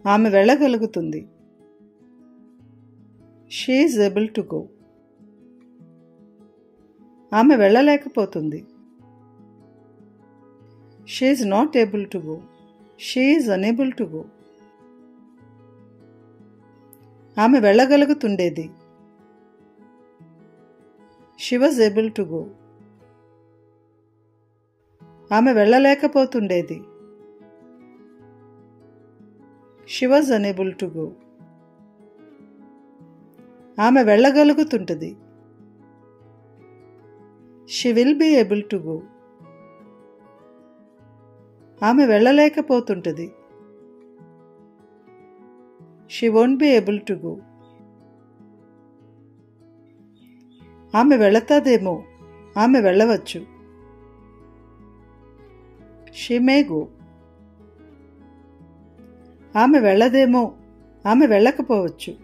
ఆమె వెళ్ళగలుగుతుంది. She is able to go. ఆమె వెళ్ళలేకపోతుంది. She is not able to go. She is unable to go. ఆమె వెళ్ళగలుగుతుండేది. She was able to go. ఆమె వెళ్ళలేకపోతుండేది. She was unable to go. ఆమె వెళ్ళగలుగుతుంటుంది. She will be able to go. ఆమె వెళ్ళలేకపోతుంటుంది. She won't be able to go. ఆమె వెళతాదేమో. ఆమె వెళ్ళవచ్చు. She may go. ఆమె వెళ్ళదేమో. ఆమె వెళ్ళకపోవచ్చు.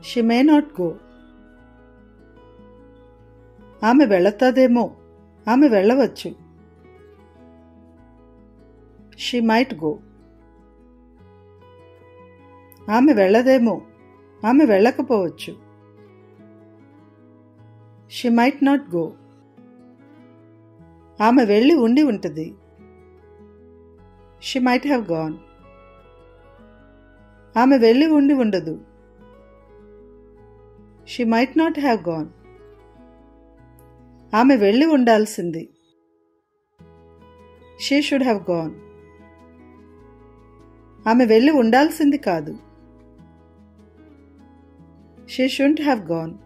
She may not go. ఆమె వెళతాదేమో. ఆమె వెళ్ళవచ్చు. She might go. ఆమె వెళ్ళదేమో. ఆమె వెళ్ళకపోవచ్చు. She might not go. ఆమె వెళ్ళి ఉండి ఉంటుంది. She might have gone. ఆమె వెళ్ళి ఉండి ఉండదు. She might not have gone. ఆమె వెళ్ళి ఉండాల్సింది. She should have gone. ఆమె వెళ్ళి ఉండాల్సింది కాదు. She shouldn't have gone.